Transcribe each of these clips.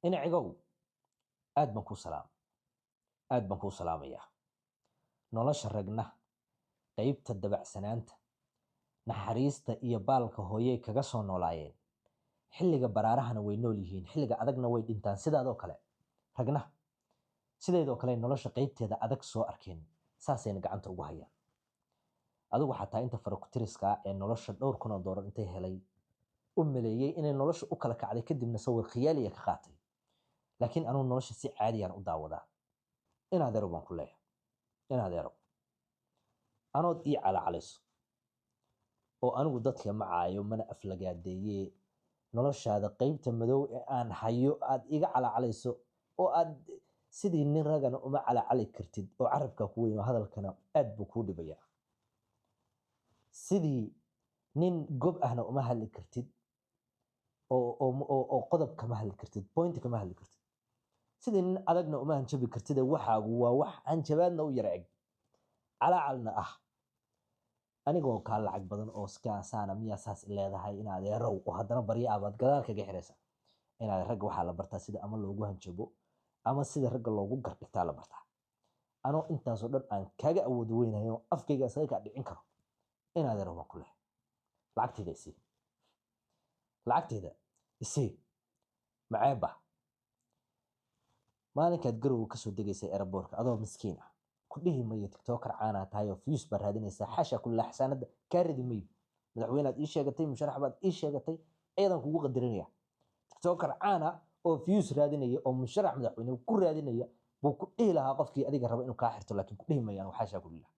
إن عقو آد بنكو سلام آد بنكو سلام يا نولاش الرجنة قيب تدبع سنانت نحريست إيا بالك هوية كجسون نولاين حلقة برارهنا وينوليهين حلقة أدقنا ويدينتان سيدا دو كلا رجنة سيدا دو كلا نولاش قيب تدا أدق سو أركين ساسين قعنت وهايا أدو حتى أنت فرق تريسكا إن نولاش دور كنا دور أنت هلي أمليي إن نولاش أكلك على كد من صور خيالي كخاتي لكن أنا نولاش سي عادي أنا أداودا إن هذا ربان كله إن هذا رب أنا إي على عليس oo anigu dadka macaayo mana aflagaadeeye noloshaada qaybta madow ee aan hayo aad iga calaacalayso oo aad sidii nin ragana uma calaacali kartid oo carabka ku weyn oo hadalkana aad buu kuu dhibayaa sidii nin gob ahna uma hadli kartid oo qodob kama hadli kartid point kama hadli kartid sidii nin adagna uma hanjabi kartid waxaagu waa wax hanjabaadna u yara eg calaacalna ah anigoo ka lacag badan oo saana miya saas leedahay inaad yarow oo hadana bariya abaad gadaal kaga xiraysa inaad rag waxa la bartaa sida ama loogu hanjabo ama sida rag loogu garbigtaa la bartaa ano intaas oo dhan aan kaga awood weynayo afkayga isaga ka dhicin karo inaad yarow ku leh lacagteeda isii maceeba maalinkaad garow ka soo degaysay airport adoo miskiin ah كلهم مية تكتوكر عانا تايو فيوس برهادين حاشا كل حسانة كاردي مية مدحوينات إيش يقتي مشارح بعد إيش يقتي أيضا كوكو قدرينيا تكتوكر عانا أو فيوس رادينية أو مشارح مدحوينه وكل رادينية بوكو إيه لها قفكي أديك الربع إنه كاحرته لكن كلهم مية أنا وحاشا كلها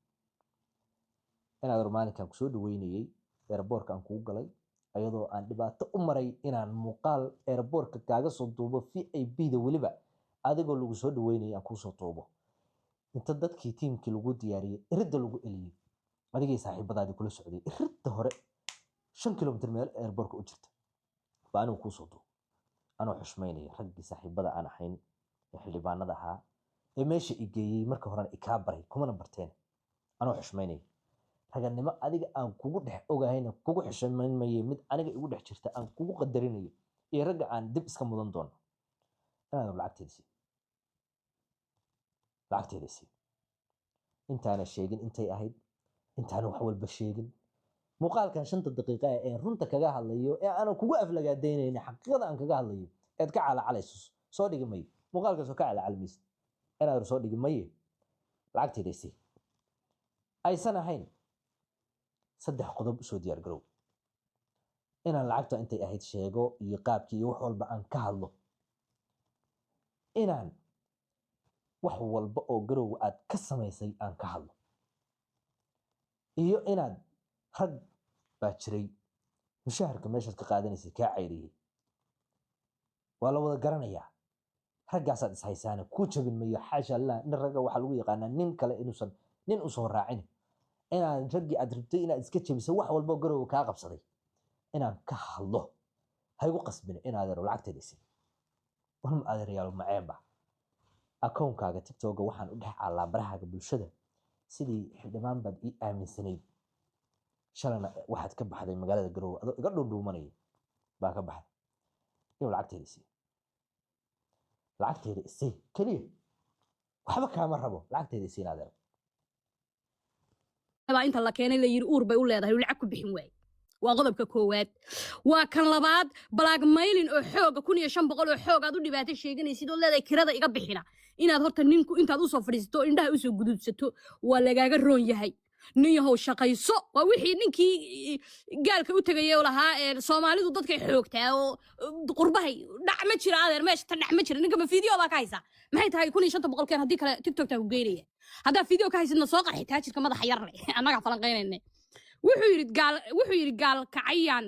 أنا درماني كان كسود ويني إيربور كان كوكالي أيضا أن دبات أمري إن مقال إيربور كاقا صدوبة في أي بيدة ولبا أديك اللي كسود ويني أكو صدوبة inta dadkii tiimkii lagu diyaariyay iridda lagu eliyay adigay saaxiibadaadii kula socday iridda hore 5 kilomitir meel airport u jirta baan uu ku soo doo anoo xushmeynay raggii saaxiibada aan ahayn ee xildhibaanada ahaa ee meesha igeeyay marka horena ka baray kuma barteen anoo xushmeynay raganimo adiga aan kugu dhex ogahayna kugu xushmeynay mid aniga igu dhex jirta aan kugu qadarinayo ee ragga aan dib iska mudan doono inaad lacagteedii intaana sheegin intay ahayd intaana wax walba sheegin muuqaalkan 5 daqiiqo ee runta kaga hadlayo ee aan kugu aflagaadeynayna xaqiiqada aan kaga hadlayo eed ka calaacalayso soo dhigmay muuqaalka soo ka calaalmis inaad soo dhigmay lacagteedii aysan ahayn 3 qodob soo diyaar garow inaan lacagta intay ahayd sheego iyo qaabkii wax walba aan ka hadlo inaan wax walba oo garow aad ka samaysay aan ka hadlo iyo inaad rag baa jiray mushaharka meeshaad ka qaadanaysay ka cayriyay waa la wada garanayaa raggaasaad is haysaana ku jabin mayo xaasha allah in ragga waxa lagu yaqaanaa nin kale inuusan nin u soo raacin inaad raggii aad rabtay inaad iska jabiso wax walba oo garow kaa qabsaday inaan ka hadlo haygu qasbin inaad yaro lacagteedii waxaan adeerayaal maceeba akoonkaaga TikTok waxaan u dhex caalaa barahaga bulshada sidii xildhibaan bad ii aaminsaneyd shalana waxaad ka baxday magaalada Garowe adoo iga dhundhuumanay baa ka baxday iyo lacagteedii kaliya waxba kaama rabo lacagteedii naadeer baa inta la keenay la yiri uur bay u leedahay lacag ku bixin waay waa qodobka koowaad waa kan labaad balaag maylin oo xooga 1500 oo xoog aad u dhibaatay sheeganaysid oo leedahay kirada iga bixina inaad horta ninku intaad u soo fadhiisato indhaha u soo gudubsato waa lagaaga roon yahay nin yahow shaqayso waa wixii ninkii gaalka u tagayay oo lahaa ee Soomaalidu dadkay xoogtaa oo qurbahay dhac ma jira adeer meesha ta dhac ma jira ninka ma video baa ka haysa maxay tahay 1500 keen hadii kale TikTok ta ku geeriyay hadaa video ka haysidna soo qarxay taajirka madaxa yar leh annaga falanqeynayna wuxuu yiri gaal kacayaan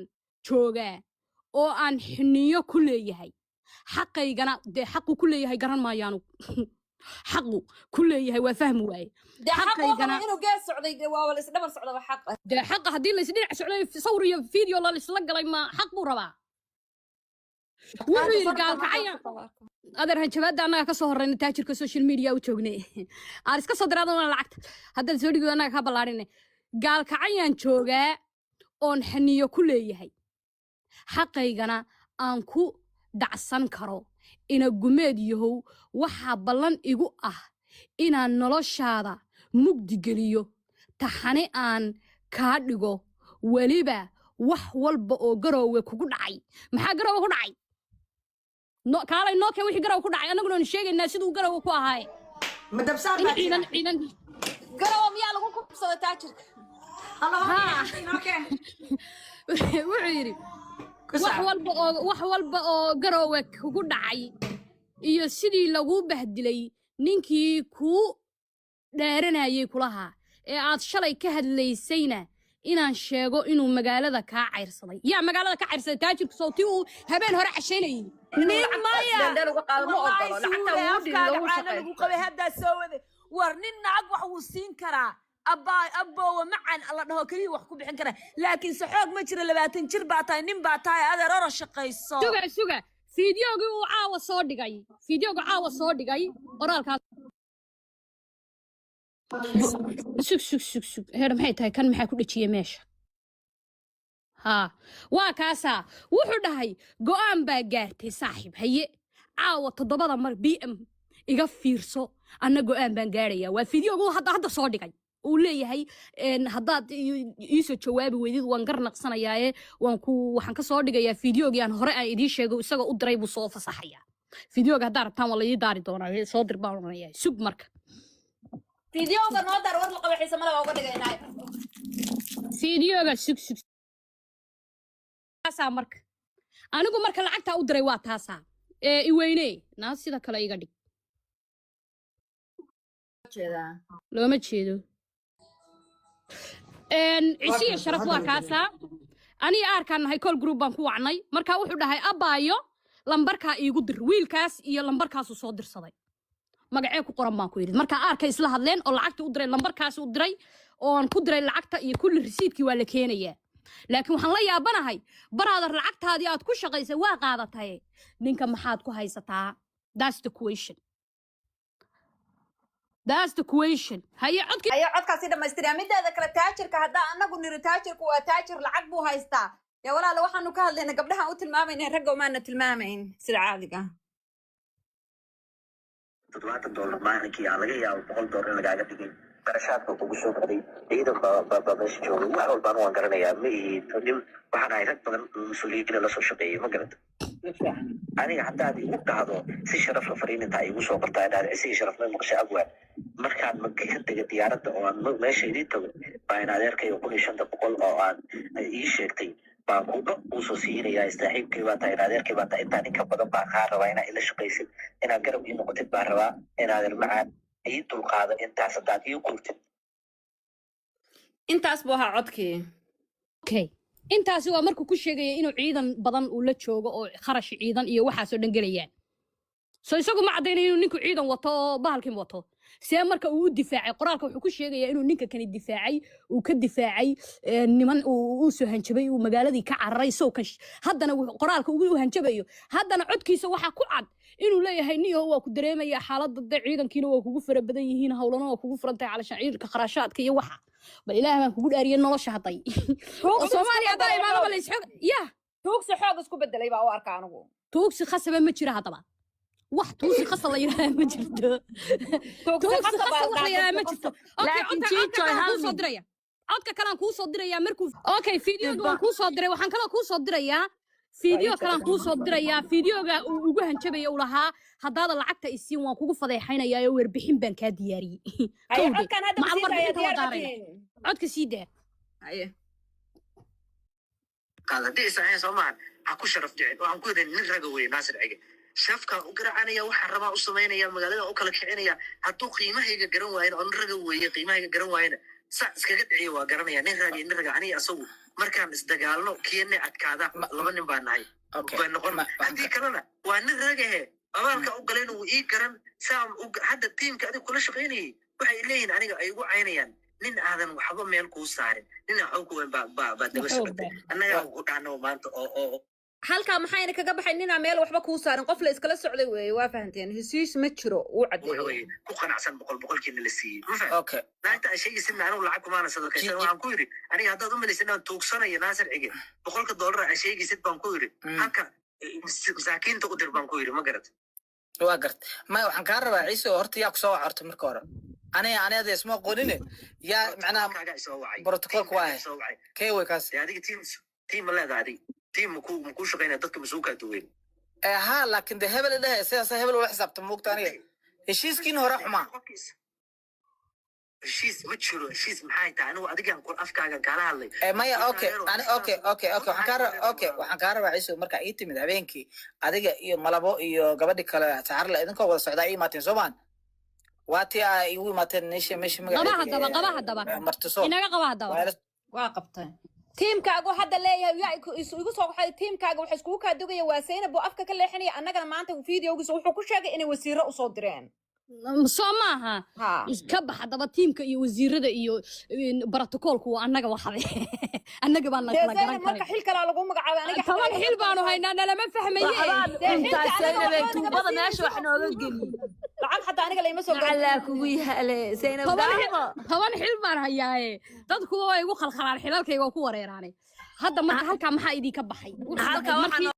jooga oo aan xiniyo ku leeyahay xaqaygana de xaqu ku leeyahay garan maayaan xaqu ku leeyahay waa fahmi waay xaqaygana inuu gaas socday waa wala isdhabar socdo xaq de xaq hadii la isdhinac socday sawir iyo video la isla galay ma xaq buu rabaa wuxuu yiri gaal kacayaan adeer hanjabaada annaga ka soo horreynay taajirka social media u joognay aan iska soo diraadana lacagta hadda soo dhigo annaga ka ballaarinay gaal kacayaan joogaa oon xaniyo ku leeyahay xaqaygana aan ku dacsan karo ina gumeed yahow waxaa ballan igu ah inaan noloshaada mugdi geliyo taxane aan kaa dhigo weliba wax walba oo garoowe kugu dhacay maxaa garoowe ku dhacay kaalay noo keen wixii garoowe ku dhacay annaguna aan sheegaynaa siduu garoowe ku ahaay ما دبسان ما ciidan garow miyaa lagu kubsada taajirka الله اوكي wuxuu yidhi wax walba oo garoowe kugu dhacay iyo sidii lagu bahdilay ninkii kuu dheeranayay kulahaa ee aad shalay ka hadlaysayna inaan sheego inuu magaalada kaa cayrsaday yaa magaalada ka cayrsaday taajirku sawtii uu habeen hore cashaynayay nin maya lagu qabay haddaa soo waday war nin nacag wax wuu siin karaa aboowa macan alla dhaho keliya wax ku bixin karaa laakiin se xoog ma jira 20 jir baa tahay nin baa tahay adeer oro shaqayso suga fiidiyoogii uu caawa soo dhigay qoraalkaas sug heer maxay tahay kan maxaa ku dhajiyay meesha waa kaasaa wuxuu dhahay go'aan baa gaartay saaxiib haye caawa 7 mar bm iga fiirso anna go'aan baan gaarayaa waa fiidiyoogu hadda soo dhigay uu leeyahay haddaad iisoo jawaabi weydid waan garnaqsanayaaye waxaan ka soo dhigayaa fiidiyoogii aan hore aan idiin sheego isagoo u diray buu soo fasaxayaa fiidiyooga haddaa rabtaan waa laii daari doonaa soo dir baan oranayaa sug marka fiidiyooga noo dar war la qabo xiisa malaga uga dhigaynaa fiidiyooga sug taasaa marka anigu marka lacagtaa u diray waa taasaa iweynee naa sida kale iga dhig looma jeedo cisiya sharaf waa kaasaa aniga aarkaan nahay call group baan ku wacnay markaa wuxuu dhahay abaayo lambarkaa iigu dir wiilkaas iyo lambarkaasuu soo dirsaday magacee ku qoran baan ku yidhi markaa aarkay isla hadleen oo lacagtii u diray lambarkaasi u diray oon ku diray lacagta iyo kulli risiidkii waa la keenayaa laakiin waxaan la yaabanahay baraadar lacagtaadii aad ku shaqaysay waa qaadataye ninka maxaad ku haysataa that's the question haye codkaasi dhammaystiriyaa mideeda kale taajirka haddaa anagu niri taajirku waa taajir lacag buu haystaa yaa walaala waxaanu ka hadlayna gabdhahaan u tilmaamayna ragga umaana tilmaamayn sida caadiga $70 maalinkii aan laga yaabo $100 in lagaaga dhigay qarashaadka kugu soo gaday ciidan baa meesha joogay wax walbaan waan garanayaa ma nin waxaan ahay rag badan mas-uuliyiina la soo shaqeeyay ma garanta aniga haddaad igu dhahdo si sharaf la fariinintaa igu soo qortaa dhahda si sharaf ma maqshay abwaan markaan ka dega diyaaradda oo aan meesha idiin tago baa in adeerkayo 1500 oo aan ii sheegtay baan kuba usoo siinayaa saaxiibkii baa tahay adeerkii baa tahay intaan inka badan baa kaa rabaa inaa ila shaqaysid inaad garab ii noqotid baan rabaa inaad macaan ii dulqaado intaas haddaad ii qultid intaas buu ahaa codkii okay intaasi waa markuu ku sheegaya inuu ciidan badan uu la joogo oo kharash ciidan iyo waxaasoo dhan gelayaan so isagu ma caddaynayo inuu ninku ciidan wato oo bahalkin wato see marka uu u difaacay qoraalka wuxuu ku sheegayaa inuu ninka kani difaacay uu ka difaacay niman uu soo hanjabay uu magaaladii ka cararay soo kan haddana qoraalka uu hanjabayo haddana codkiisa waxaa ku cad inuu leeyahay niyo waa ku dareemaya xaaladda ciidankiina waa kugu fara badan yihiin hawlana waa kugu furan tahay calashan ciidanka kharashaadka iyo waxa bal ilaahay baan kugu dhaariyay nolosha hadday Soomaaliya hadda imaanaba la isxog yaa tuugsi xoog isku bedelay baa u arka anigu tuugsi khasaba ma jira haddaba wax tuugsi khasab la yiraahdo ma jirto tuugsi khasab la yiraahdo ma jirto laakiin jiito hal soo diraya codka kale aan kuu soo dirayaa markuu okay fiidiyooga waan kuu soo diray waxaan kale kuu soo dirayaa fiidiyoo kale aan kuu soo dirayaa fiidiyooga uu ugu hanjabaya uu lahaa haddaada lacagta isiin waan kugu fadeexaynayaa oo warbixin baan kaa diyaariyey codkan hadda codka sii daa qaad haddii isahayn soo maahan ha ku sharaf jecel waxaan ku yidhi nin raga weeye naasir cige shafkaan u garacanaya waxaan rabaa u samaynaya magaalada u kala kicinaya hadduu qiimahayga garan waayana oo nin raga weeye qiimahayga garan waayana saa iskaga dhiciya waa garanaya nin raga aniga asagu markaan isdagaalno kiyane adkaada 2 nin baan nahay bay noqon haddii kalena waa nin ragahe abaalka u galayna wuu ii garan saa hadda tiimka adiga kula shaqaynayay waxay leeyihin aniga ay ugu caynayaan nin aadan waxba meel kuu saarin nin xoog ku weyn baa daba socotay annaga u dhacno maanta oo halkaa maxayna kaga baxay ninaa meel waxba kuu saarin qof la iskala socday weeye waa fahanteen hesiis ma jiro uu caddeeyay ku qanacsan boqolkiina la siiyey okay naagta ay sheegaysid anigu lacag kumaana sadaqaysan waxaan ku yidhi aniga haddaad u malaysid inaan tuugsanayo naasir cige $100 ay sheegaysid baan ku yidhi halka masaakiinta u dir baan ku yidhi ma garat واقرت ما وحن كهربا عيسى هرت ياك سو عرت مركه هore أنا هذا اسمه قولين يا معناه بروتوكول كويس كي وكاس هذه تيم لا هذه تيم مكو شقينا dadka masuulka duween ها لكن ده هبل ده سياسة هبل ولا حساب تموك تاني الشيء سكين هو رحمة heshiis ma jiro heshiis maxay tahay anigu adigan qor afkaaga kala hadlay maya okay waxaan ka rabaa ciiso marka ay timid habeenkii adiga iyo malabo iyo gabadhi kale saar la idinka wada socdaa ay maateen Soomaan waati ay u maateen meesha qaba hadaba martiso inaga qaba hadaba waa qabtay tiimkaagu hadda leeyahay yaa igu soo waxay tiimkaaga waxa isku ka dugaya waa Zainab oo afka ka leexinaya annagana maanta fiidiyogiisa wuxuu ku sheegay inay wasiiro u soo direen Somaha iska bax hadaba tiimka iyo wasiirada iyo borotokoolku waa annaga waxade annaga baan la kala garan marka xil kala lagu magacaabay aniga toban xil baanu haynaa lama fahmaye intaasayna tuubada meesha wax nooga geli lacag xataa aniga leeyma soo gacan la kugu yaale Zainab toban xil baan hayaaye dadku way igu khalkhalaan xilalkayga ku wareeraanay hadda marka halka maxaa idin ka baxay halka waxaan